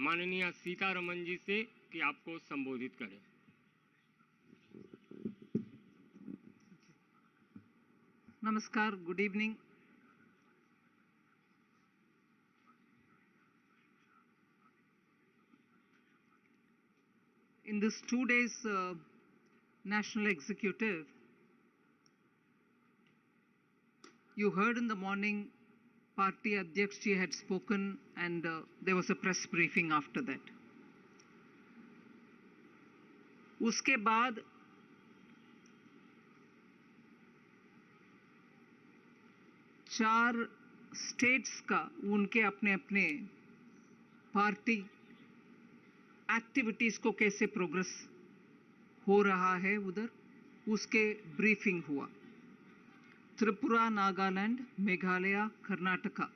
माननीय सीतारमण जी से कि आपको संबोधित करें। Namaskar, good evening. In this 2 days national executive, you heard in the morning party Adhyaksh had spoken and there was a press briefing after that. उसके बाद चार स्टेट्स का उनके अपने अपने पार्टी एक्टिविटीज को कैसे प्रोग्रेस हो रहा है उधर उसके ब्रीफिंग हुआ। त्रिपुरा, नागालैंड, मेघालय, कर्नाटका,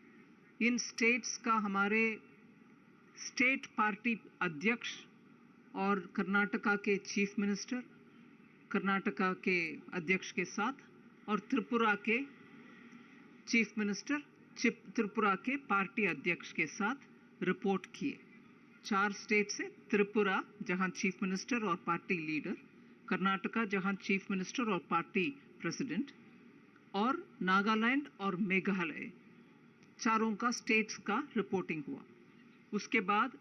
इन स्टेट्स का हमारे स्टेट पार्टी अध्यक्ष और कर्नाटका के चीफ मिनिस्टर, कर्नाटका के अध्यक्ष के साथ और त्रिपुरा के चीफ मिनिस्टर, त्रिपुरा के पार्टी अध्यक्ष के साथ रिपोर्ट किए। चार स्टेट से त्रिपुरा जहां चीफ मिनिस्टर और पार्टी लीडर, कर्नाटका जहां चीफ मिनिस्टर और पार्टी प्रेसिडेंट, और नागालैंड और मेघालय, चारों का स्टेट्स का रिपोर्टिंग हुआ। उसके बाद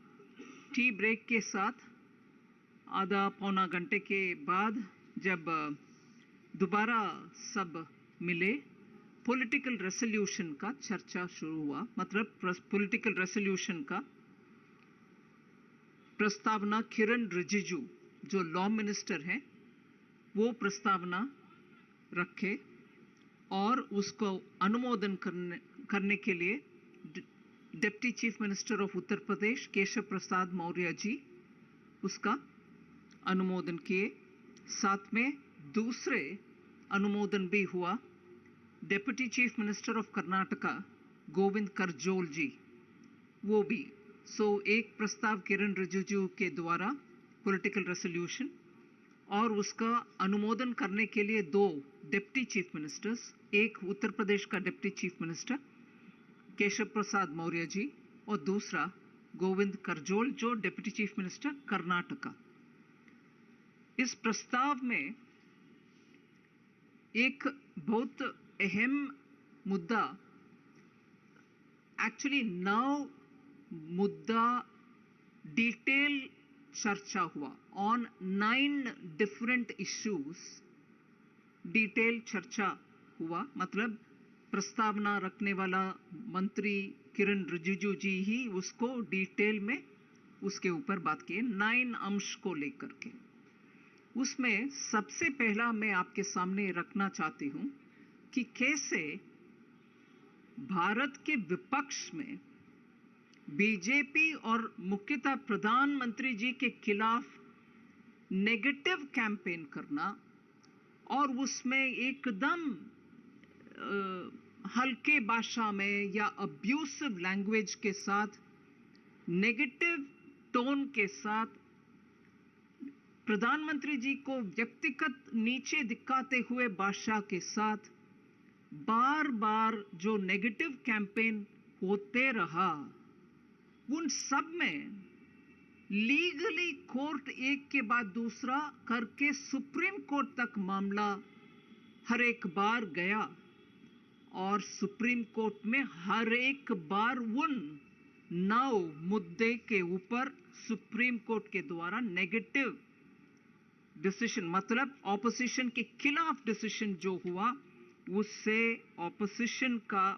टी ब्रेक के साथ आधा पौना घंटे के बाद जब दोबारा सब मिले, पॉलिटिकल रेसोल्यूशन का चर्चा शुरू हुआ। मतलब पॉलिटिकल रेसोल्यूशन का प्रस्तावना किरण रिजिजू जो लॉ मिनिस्टर हैं वो प्रस्तावना रखे और उसको अनुमोदन करने के लिए deputy chief minister of Uttar Pradesh Keshav Prasad Maurya ji उसका अनुमोदन किए। साथ में दूसरे अनुमोदन भी हुआ deputy chief minister of Karnataka Govind Karjol ji, वो भी। एक प्रस्ताव किरण रिजिजू के द्वारा पॉलिटिकल रेसोल्यूशन और उसका अनुमोदन करने के लिए दो डिप्टी चीफ मिनिस्टर्स, एक उत्तर प्रदेश का deputy chief minister Keshav Prasad Maurya जी और दूसरा गोविंद करजोल जो डिप्टी चीफ मिनिस्टर कर्नाटका। इस प्रस्ताव में एक बहुत अहम मुद्दा, एक्चुअली 9 मुद्दा डिटेल चर्चा हुआ ऑन 9 डिफरेंट इश्यूज। डिटेल चर्चा हुआ मतलब प्रस्तावना रखने वाला मंत्री किरण रिजिजू जी ही उसको डिटेल में उसके ऊपर बात किए 9 अंश को लेकर के। उसमें सबसे पहला मैं आपके सामने रखना चाहती हूं कि कैसे भारत के विपक्ष में बीजेपी और मुख्यतः प्रधानमंत्री जी के खिलाफ नेगेटिव कैंपेन करना और उसमें एकदम हल्के भाषा में या अब्यूसिव लैंग्वेज के साथ, नेगेटिव टोन के साथ प्रधानमंत्री जी को व्यक्तिगत नीचे दिखाते हुए भाषा के साथ बार बार जो नेगेटिव कैंपेन होते रहा, उन सब में लीगली कोर्ट एक के बाद दूसरा करके सुप्रीम कोर्ट तक मामला हर एक बार गया और सुप्रीम कोर्ट में हर एक बार उन 9 मुद्दे के ऊपर सुप्रीम कोर्ट के द्वारा नेगेटिव डिसीजन, मतलब ऑपोजिशन के खिलाफ डिसीजन जो हुआ, उससे ऑपोजिशन का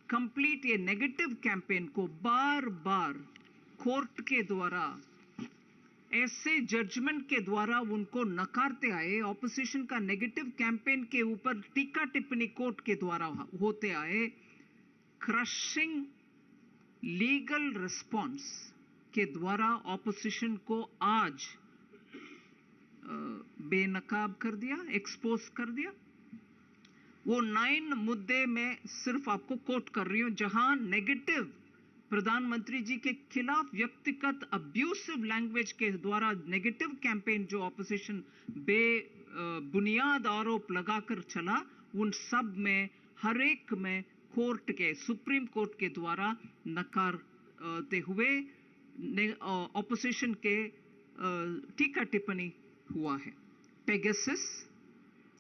कंप्लीट ये नेगेटिव कैंपेन को बार बार कोर्ट के द्वारा ऐसे जजमेंट के द्वारा उनको नकारते आए। ऑपोजिशन का नेगेटिव कैंपेन के ऊपर टीका टिप्पणी कोर्ट के द्वारा होते आए। क्रशिंग लीगल रिस्पॉन्स के द्वारा ऑपोजिशन को आज बेनकाब कर दिया, एक्सपोज कर दिया। वो 9 मुद्दे में सिर्फ आपको कोट कर रही हूं जहां नेगेटिव प्रधानमंत्री जी के खिलाफ व्यक्तिगत अब्यूसिव लैंग्वेज के द्वारा नेगेटिव कैंपेन जो ऑपोजिशन बुनियाद आरोप लगाकर चला, उन सब में हर एक में कोर्ट के सुप्रीम कोर्ट के द्वारा नकारते हुए ऑपोजिशन के टीका टिप्पणी हुआ है। पेगासस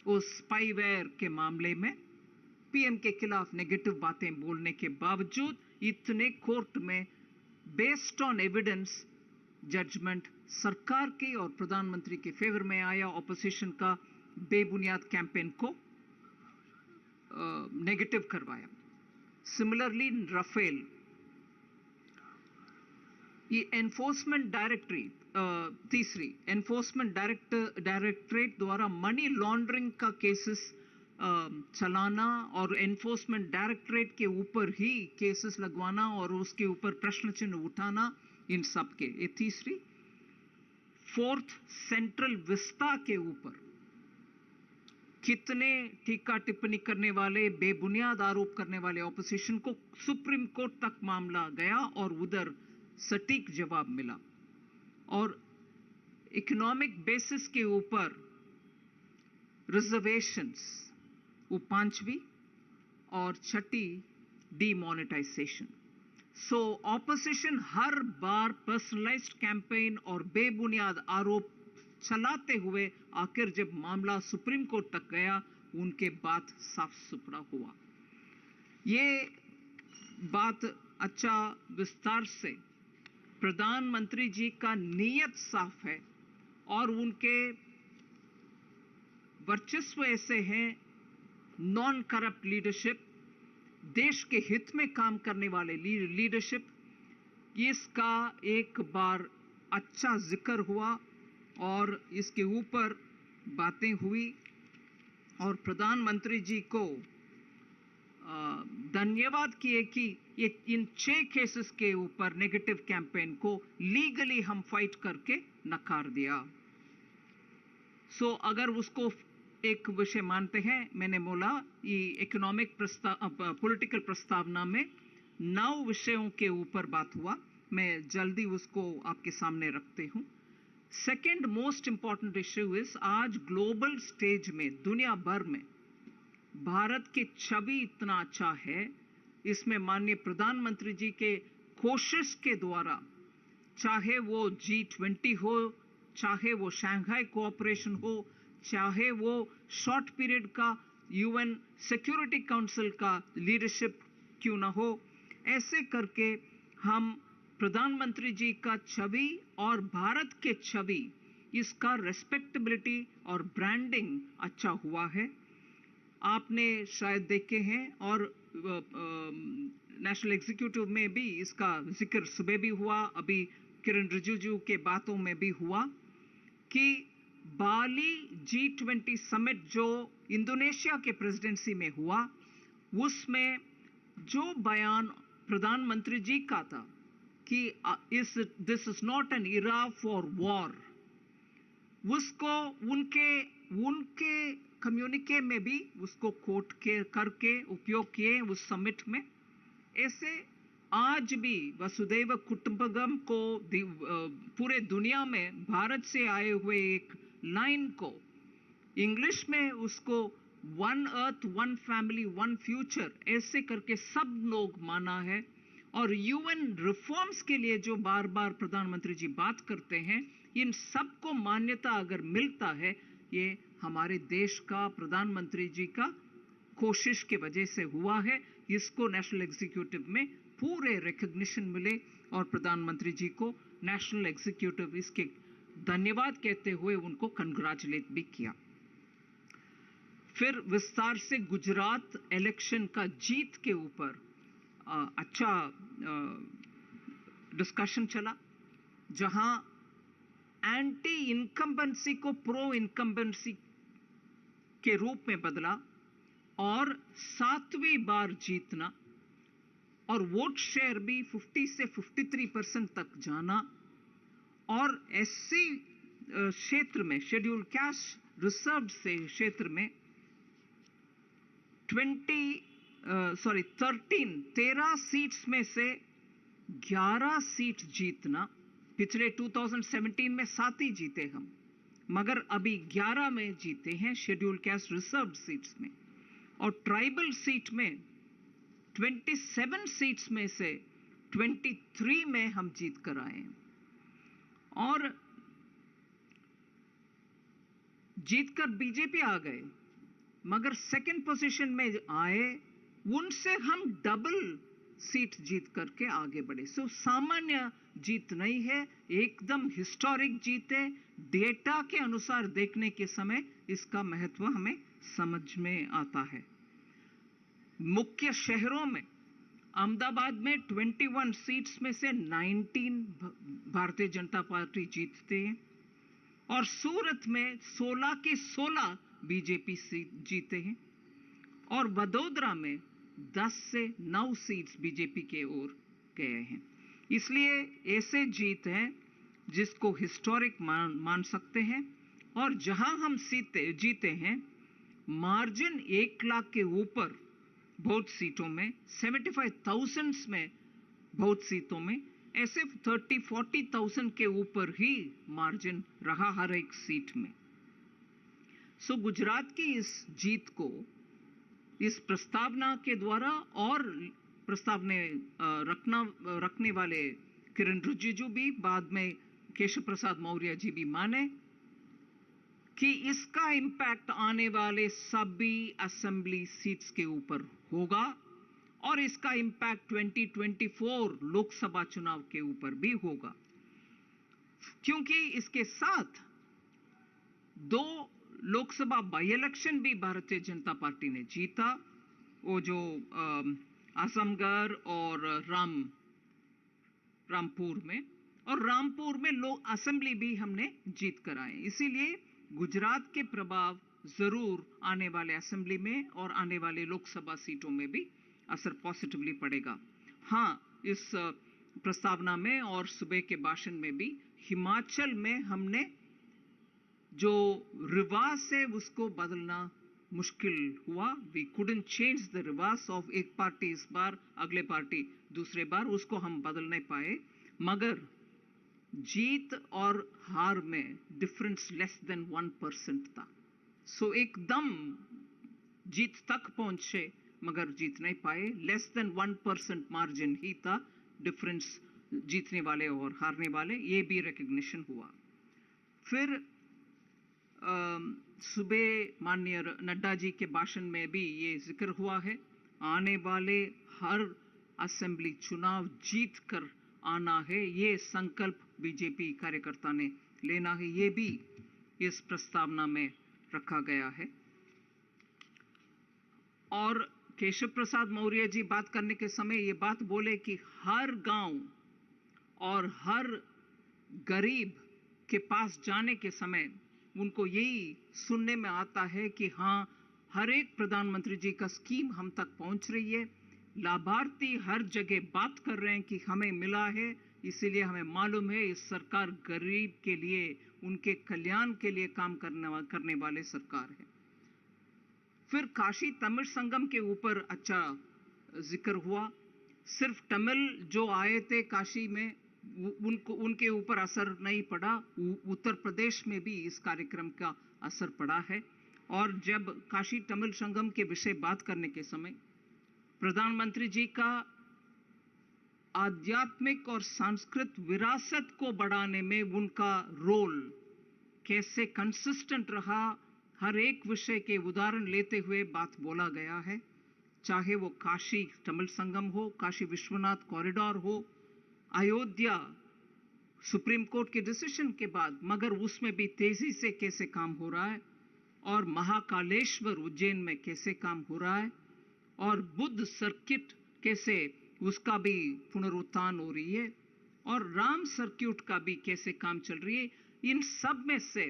उस स्पाईवेयर के मामले में पीएम के खिलाफ नेगेटिव बातें बोलने के बावजूद इतने कोर्ट में बेस्ड ऑन एविडेंस जजमेंट सरकार की और प्रधानमंत्री के फेवर में आया। ऑपोजिशन का बेबुनियाद कैंपेन को नेगेटिव करवाया। सिमिलरली राफेल, ये एनफोर्समेंट डायरेक्टरेट द्वारा मनी लॉन्ड्रिंग का केसेस चलाना और एनफोर्समेंट डायरेक्टरेट के ऊपर ही केसेस लगवाना और उसके ऊपर प्रश्न चिन्ह उठाना, इन सब के। ये तीसरी। फोर्थ, सेंट्रल विस्ता के ऊपर कितने टीका टिप्पणी करने वाले, बेबुनियाद आरोप करने वाले ऑपोजिशन को सुप्रीम कोर्ट तक मामला गया और उधर सटीक जवाब मिला। और इकोनॉमिक बेसिस के ऊपर रिजर्वेशंस, वो पांचवी, और छठी डीमोनेटाइजेशन। सो ऑपोजिशन हर बार पर्सनलाइज्ड कैंपेन और बेबुनियाद आरोप चलाते हुए आखिर जब मामला सुप्रीम कोर्ट तक गया, उनके बात साफ सुथरा हुआ। ये बात अच्छा विस्तार से प्रधानमंत्री जी का नीयत साफ है और उनके वर्चस्व ऐसे हैं, नॉन करप्ट लीडरशिप, देश के हित में काम करने वाले लीडरशिप, इसका एक बार अच्छा जिक्र हुआ और इसके ऊपर बातें हुई और प्रधानमंत्री जी को धन्यवाद किए कि ये इन 6 केसेस के ऊपर नेगेटिव कैंपेन को लीगली हम फाइट करके नकार दिया। सो अगर उसको एक विषय मानते हैं, मैंने बोला ये इकोनॉमिक पॉलिटिकल प्रस्तावना में 9 विषयों के ऊपर बात हुआ। मैं जल्दी उसको आपके सामने रखते हूं। Second most important issue is, आज ग्लोबल स्टेज में दुनिया भर में भारत की छवि इतना अच्छा है, इसमें माननीय प्रधानमंत्री जी के कोशिश के द्वारा, चाहे वो G20 हो, चाहे वो शंघाई कोऑपरेशन हो, चाहे वो शॉर्ट पीरियड का UN सिक्योरिटी काउंसिल का लीडरशिप क्यों ना हो, ऐसे करके हम प्रधानमंत्री जी का छवि और भारत के छवि, इसका रेस्पेक्टेबिलिटी और ब्रांडिंग अच्छा हुआ है। आपने शायद देखे हैं और नेशनल एग्जीक्यूटिव में भी इसका जिक्र सुबह भी हुआ, अभी किरण रिजिजू के बातों में भी हुआ कि बाली G20 समिट जो इंडोनेशिया के प्रेसिडेंसी में हुआ, उसमें जो बयान प्रधानमंत्री जी का था कि this is not an Ira for war, उसको उनके कम्युनिके में भी उसको कोट करके उपयोग किए उस समिट में। ऐसे आज भी वसुधैव कुटुंबकम को पूरे दुनिया में भारत से आए हुए एक लाइन को इंग्लिश में उसको one earth one family one future ऐसे करके सब लोग माना है। और UN रिफॉर्म्स के लिए जो बार बार प्रधानमंत्री जी बात करते हैं, इन सबको मान्यता अगर मिलता है, ये हमारे देश का प्रधानमंत्री जी का कोशिश के वजह से हुआ है। इसको नेशनल एग्जीक्यूटिव में पूरे रिकॉग्निशन मिले और प्रधानमंत्री जी को नेशनल एग्जीक्यूटिव इसके धन्यवाद कहते हुए उनको कंग्रेचुलेट भी किया। फिर विस्तार से गुजरात इलेक्शन का जीत के ऊपर अच्छा डिस्कशन चला, जहां एंटी इनकम्बेंसी को प्रो इनकम्बेंसी के रूप में बदला और 7वीं बार जीतना और वोट शेयर भी 50 से 53% तक जाना और SC क्षेत्र में, शेड्यूल कास्ट रिजर्व से क्षेत्र में 13 सीट्स में से 11 सीट जीतना। पिछले 2017 में 7 ही जीते हम, मगर अभी 11 में जीते हैं शेड्यूल कास्ट रिजर्व सीट्स में। और ट्राइबल सीट में 27 सीट्स में से 23 में हम जीत कर आए हैं और जीतकर बीजेपी आ गए, मगर सेकंड पोजीशन में आए, उनसे हम डबल सीट जीत करके आगे बढ़े। सो सामान्य जीत नहीं है, एकदम हिस्टोरिक जीत है। डेटा के अनुसार देखने के समय इसका महत्व हमें समझ में आता है। मुख्य शहरों में अहमदाबाद में 21 सीट्स में से 19 भारतीय जनता पार्टी जीतते हैं और सूरत में 16 के 16 बीजेपी सीट जीते हैं और वडोदरा में 10 से 9 सीट्स बीजेपी के ओर गए हैं। इसलिए ऐसे जीत हैं जिसको हिस्टोरिक मान सकते हैं और जहां हम जीते हैं मार्जिन 1 लाख के ऊपर बहुत सीटों में, 75,000 में बहुत सीटों में, ऐसे 30-40,000 के ऊपर ही मार्जिन रहा हर एक सीट में। सो गुजरात की इस जीत को इस प्रस्तावना के द्वारा और प्रस्तावना रखने वाले किरण रिजिजू भी, बाद में केशव प्रसाद मौर्य जी भी माने कि इसका इम्पैक्ट आने वाले सभी असेंबली सीट्स के ऊपर होगा और इसका इम्पैक्ट 2024 लोकसभा चुनाव के ऊपर भी होगा, क्योंकि इसके साथ 2 लोकसभा बाई इलेक्शन भी भारतीय जनता पार्टी ने जीता, वो जो आजमगढ़ और रामपुर में, और रामपुर में लोग असेंबली भी हमने जीत कर आए। इसीलिए गुजरात के प्रभाव जरूर आने वाले असेंबली में और आने वाले लोकसभा सीटों में भी असर पॉजिटिवली पड़ेगा। हाँ, इस प्रस्तावना में और सुबह के भाषण में भी हिमाचल में हमने जो रिवाज है उसको बदलना मुश्किल हुआ। वी कुडंट चेंज द रिवाज ऑफ एक पार्टी इस बार, अगले पार्टी दूसरे बार, उसको हम बदल नहीं पाए, मगर जीत और हार में डिफरेंस लेस देन 1% था। सो एकदम जीत तक पहुंचे मगर जीत नहीं पाए, लेस देन 1% मार्जिन ही था डिफरेंस जीतने वाले और हारने वाले, ये भी रिकग्निशन हुआ। फिर सुबह माननीय नड्डा जी के भाषण में भी ये जिक्र हुआ है, आने वाले हर असेंबली चुनाव जीत कर आना है, ये संकल्प बीजेपी कार्यकर्ता ने लेना है, ये भी इस प्रस्तावना में रखा गया है। और केशव प्रसाद मौर्य जी बात करने के समय ये बात बोले कि हर गांव और हर गरीब के पास जाने के समय उनको यही सुनने में आता है कि हाँ, हर एक प्रधानमंत्री जी का स्कीम हम तक पहुंच रही है, लाभार्थी हर जगह बात कर रहे हैं कि हमें मिला है, इसीलिए हमें मालूम है इस सरकार गरीब के लिए, उनके कल्याण के लिए काम करने वाले सरकार है। फिर काशी तमिल संगम के ऊपर अच्छा जिक्र हुआ। सिर्फ तमिल जो आए थे काशी में उनके ऊपर असर नहीं पड़ा, उत्तर प्रदेश में भी इस कार्यक्रम का असर पड़ा है। और जब काशी तमिल संगम के विषय बात करने के समय प्रधानमंत्री जी का आध्यात्मिक और सांस्कृतिक विरासत को बढ़ाने में उनका रोल कैसे कंसिस्टेंट रहा, हर एक विषय के उदाहरण लेते हुए बात बोला गया है, चाहे वो काशी तमिल संगम हो, काशी विश्वनाथ कॉरिडोर हो, अयोध्या सुप्रीम कोर्ट के डिसीजन के बाद, मगर उसमें भी तेजी से कैसे काम हो रहा है, और महाकालेश्वर उज्जैन में कैसे काम हो रहा है, और बुद्ध सर्किट कैसे उसका भी पुनरुत्थान हो रही है, और राम सर्किट का भी कैसे काम चल रही है। इन सब में से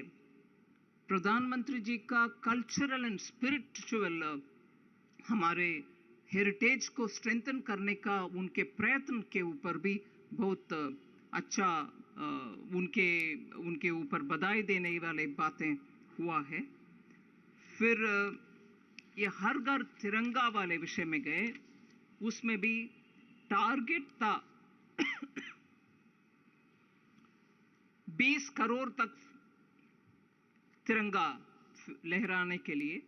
प्रधानमंत्री जी का कल्चरल एंड स्पिरिचुअल हमारे हेरिटेज को स्ट्रेंथन करने का उनके प्रयत्न के ऊपर भी बहुत अच्छा उनके ऊपर बधाई देने वाले बातें हुआ है। फिर ये हर घर तिरंगा वाले विषय में गए, उसमें भी टारगेट था 20 करोड़ तक तिरंगा लहराने के लिए,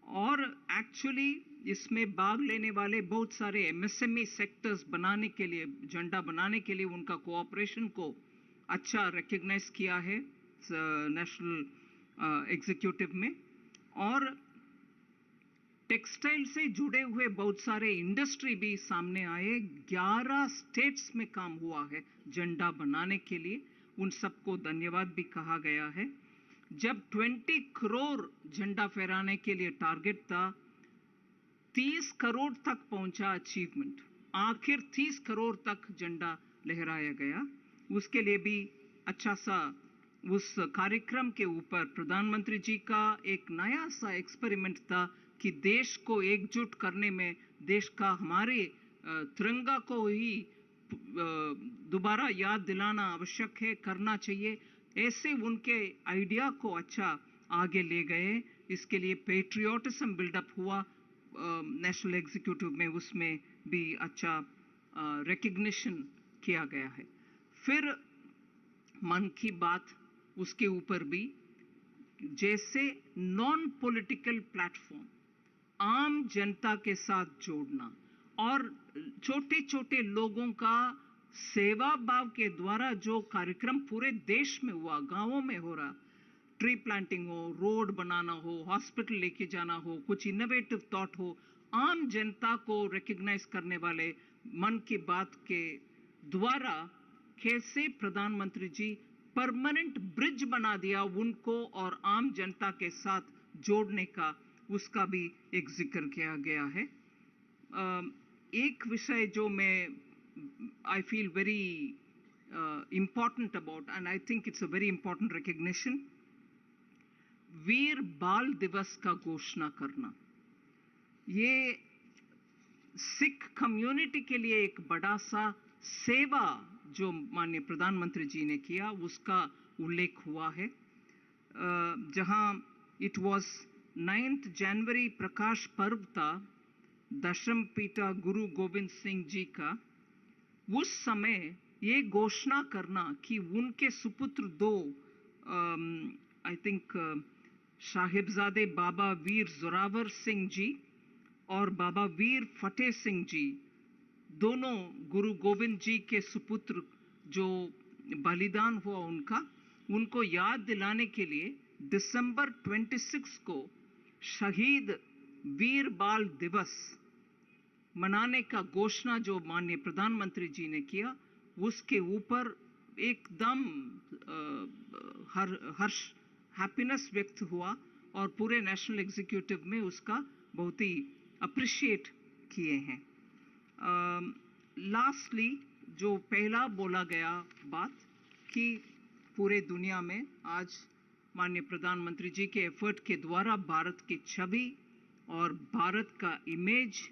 और एक्चुअली इसमें भाग लेने वाले बहुत सारे एमएसएमई सेक्टर्स बनाने के लिए, झंडा बनाने के लिए उनका कोऑपरेशन को अच्छा रिकग्नाइज किया है नेशनल एग्जीक्यूटिव में। और टेक्सटाइल से जुड़े हुए बहुत सारे इंडस्ट्री भी सामने आए। 11 स्टेट्स में काम हुआ है झंडा बनाने के लिए, उन सबको धन्यवाद भी कहा गया है। जब 20 करोड़ झंडा फहराने के लिए टारगेट था, 30 करोड़ तक पहुंचा अचीवमेंट, आखिर 30 करोड़ तक झंडा लहराया गया। उसके लिए भी अच्छा सा उस कार्यक्रम के ऊपर प्रधानमंत्री जी का एक नया सा एक्सपेरिमेंट था कि देश को एकजुट करने में, देश का हमारे तिरंगा को ही दोबारा याद दिलाना आवश्यक है, करना चाहिए। ऐसे उनके आइडिया को अच्छा आगे ले गए। इसके लिए पेट्रियोटिज्म बिल्डअप हुआ नेशनल एग्जीक्यूटिव में, उसमें भी अच्छा रिकग्निशन किया गया है। फिर मन की बात, उसके ऊपर भी जैसे नॉन पॉलिटिकल प्लेटफॉर्म, आम जनता के साथ जोड़ना और छोटे छोटे लोगों का सेवा भाव के द्वारा जो कार्यक्रम पूरे देश में हुआ, गांवों में हो रहा, ट्री प्लांटिंग हो, रोड बनाना हो, हॉस्पिटल लेके जाना हो, कुछ इनोवेटिव थॉट हो, आम जनता को रिकग्नाइज करने वाले मन की बात के द्वारा कैसे प्रधानमंत्री जी परमानेंट ब्रिज बना दिया उनको और आम जनता के साथ जोड़ने का, उसका भी एक जिक्र किया गया है। एक विषय जो मैं I feel very important about, and I think it's a very important recognition, वीर बाल दिवस का घोषणा करना। ये सिख कम्युनिटी के लिए एक बड़ा सा सेवा जो माननीय प्रधानमंत्री जी ने किया, उसका उल्लेख हुआ है। जहां इट वाज 9 जनवरी प्रकाश पर्व था दशम पिता गुरु गोविंद सिंह जी का, उस समय ये घोषणा करना कि उनके सुपुत्र दो आई थिंक साहिबजादे बाबा वीर जोरावर सिंह जी और बाबा वीर फतेह सिंह जी, दोनों गुरु गोविंद जी के सुपुत्र जो बलिदान हुआ उनका, उनको याद दिलाने के लिए दिसंबर 26 को शहीद वीर बाल दिवस मनाने का घोषणा जो माननीय प्रधानमंत्री जी ने किया, उसके ऊपर एकदम हर्ष, हैप्पीनेस व्यक्त हुआ और पूरे नेशनल एग्जीक्यूटिव में उसका बहुत ही अप्रिशिएट किए हैं। लास्टली जो पहला बोला गया बात कि पूरे दुनिया में आज माननीय प्रधानमंत्री जी के एफर्ट के द्वारा भारत की छवि और भारत का इमेज,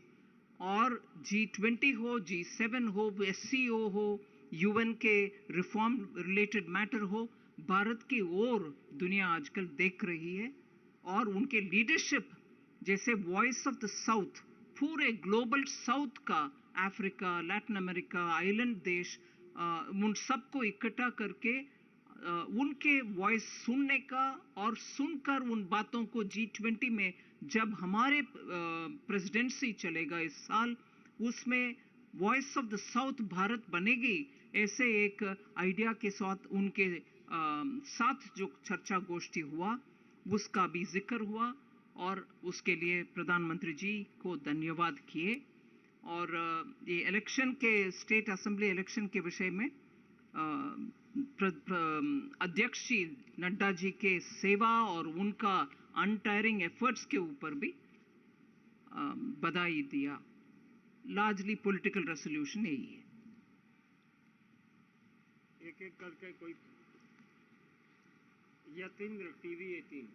और G20 हो, G7 हो, SCO हो, UN के रिफॉर्म रिलेटेड मैटर हो, भारत की ओर दुनिया आजकल देख रही है। और उनके लीडरशिप जैसे वॉइस ऑफ द साउथ, पूरे ग्लोबल साउथ का, अफ्रीका, लैटिन अमेरिका, आइलैंड देश, उन सबको इकट्ठा करके उनके वॉइस सुनने का और सुनकर उन बातों को G20 में जब हमारे प्रेसिडेंसी चलेगा इस साल, उसमें voice of the south Bharat बनेगी, ऐसे एक आइडिया के साथ उनके साथ जो चर्चा गोष्ठी हुआ उसका भी जिक्र हुआ और उसके लिए प्रधानमंत्री जी को धन्यवाद किए। और ये इलेक्शन के, स्टेट असेंबली इलेक्शन के विषय में अध्यक्ष जी नड्डा जी के सेवा और उनका अनटायरिंग एफर्ट्स के ऊपर भी बधाई दिया। लार्जली पॉलिटिकल रेजोल्यूशन यही है। एक एक करके कोई यतीन्द्र टीवी 18।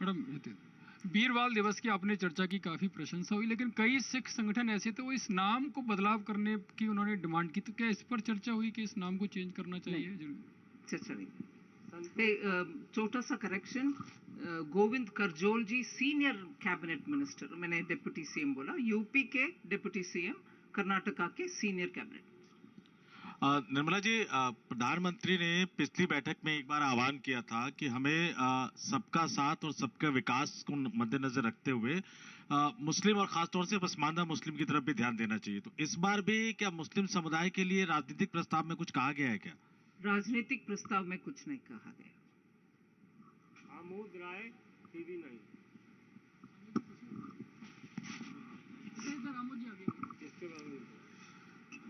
मैडम, वीर बाल दिवस की आपने चर्चा की, काफी प्रशंसा हुई, लेकिन कई सिख संगठन ऐसे थे वो इस नाम को बदलाव करने की उन्होंने डिमांड की, तो क्या इस पर चर्चा हुई कि इस नाम को चेंज करना चाहिए? चर्चा नहीं। छोटा सा करेक्शन, गोविंद करजोल जी सीनियर कैबिनेट मिनिस्टर, मैंने डिप्टी सीएम बोला, यूपी के डिप्टी सीएम, कर्नाटका के सीनियर कैबिनेट। निर्मला जी, प्रधानमंत्री ने पिछली बैठक में एक बार आह्वान किया था कि हमें सबका साथ और सबका विकास को मद्देनजर रखते हुए मुस्लिम और खासतौर से पसमानदा मुस्लिम की तरफ भी ध्यान देना चाहिए। तो इस बार भी क्या मुस्लिम समुदाय के लिए राजनीतिक प्रस्ताव में कुछ कहा गया है क्या? राजनीतिक प्रस्ताव में कुछ नहीं कहा गया। आमोद राय सीधी नहीं। इसके बारे में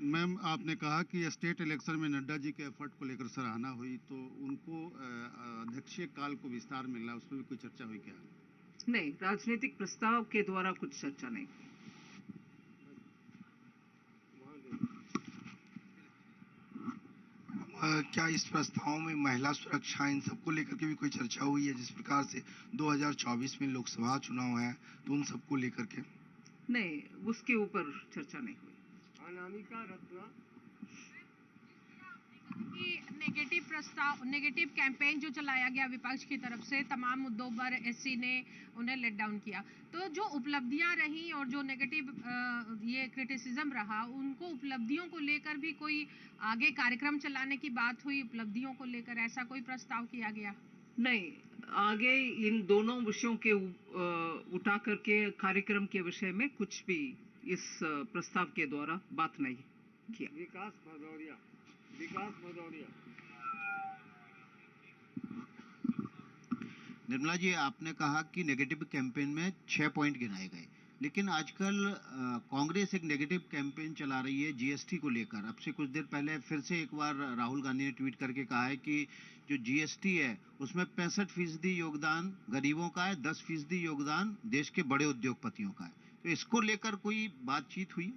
मैम, आपने कहा कि स्टेट इलेक्शन में नड्डा जी के एफर्ट को लेकर सराहना हुई, तो उनको अध्यक्षीय काल को विस्तार मिलना, उसमें भी कोई चर्चा हुई क्या? नहीं, राजनीतिक प्रस्ताव के द्वारा कुछ चर्चा नहीं हुई। क्या इस प्रस्ताव में महिला सुरक्षा इन सबको लेकर के भी कोई चर्चा हुई है? जिस प्रकार से 2024 में लोकसभा चुनाव है, तो उन सबको लेकर के? नहीं, उसके ऊपर चर्चा नहीं हुई। अनामिका रत्ना। नेगेटिव कैंपेन जो चलाया गया विपक्ष की तरफ से, तमाम मुद्दों पर एससी ने उन्हें लेट डाउन किया। तो जो उपलब्धियां रही और जो नेगेटिव ये क्रिटिसिज्म रहा, उनको उपलब्धियों को लेकर भी कोई आगे कार्यक्रम चलाने की बात हुई? उपलब्धियों को लेकर ऐसा कोई प्रस्ताव किया गया? नहीं, आगे इन दोनों विषयों के उठा करके कार्यक्रम के विषय में कुछ भी इस प्रस्ताव के द्वारा बात नहीं किया। विकास भदौरिया। निर्मला जी, आपने कहा कि नेगेटिव कैंपेन में 6 पॉइंट गिनाए गए, लेकिन आजकल कांग्रेस एक नेगेटिव कैंपेन चला रही है जीएसटी को लेकर। अब से कुछ देर पहले फिर से एक बार राहुल गांधी ने ट्वीट करके कहा है कि जो जीएसटी है उसमें 65% योगदान गरीबों का है, 10% योगदान देश के बड़े उद्योगपतियों का है। तो इसको लेकर कोई बातचीत हुई?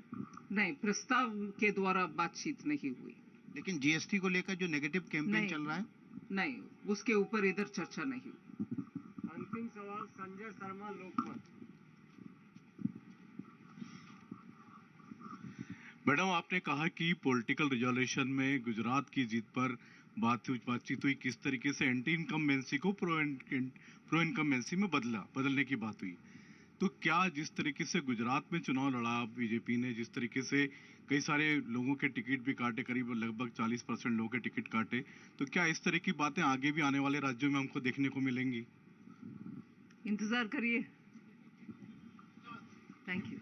नहीं, प्रस्ताव के द्वारा बातचीत नहीं हुई। लेकिन जीएसटी को लेकर जो नेगेटिव कैंपेन चल रहा है, नहीं, उसके ऊपर इधर चर्चा नहीं हुई। अंतिम सवाल संजय शर्मा, लोकमत। मैडम, आपने कहा कि पॉलिटिकल रिजोल्यूशन में गुजरात की जीत पर बातचीत हुई, किस तरीके से एंटी इनकम्बेंसी को प्रो इनकम्बेंसी में बदलने की बात हुई। तो क्या जिस तरीके से गुजरात में चुनाव लड़ा बीजेपी ने, जिस तरीके से कई सारे लोगों के टिकट भी काटे, करीब लगभग 40% लोगों के टिकट काटे, तो क्या इस तरह की बातें आगे भी आने वाले राज्यों में हमको देखने को मिलेंगी? इंतजार करिए। Thank you.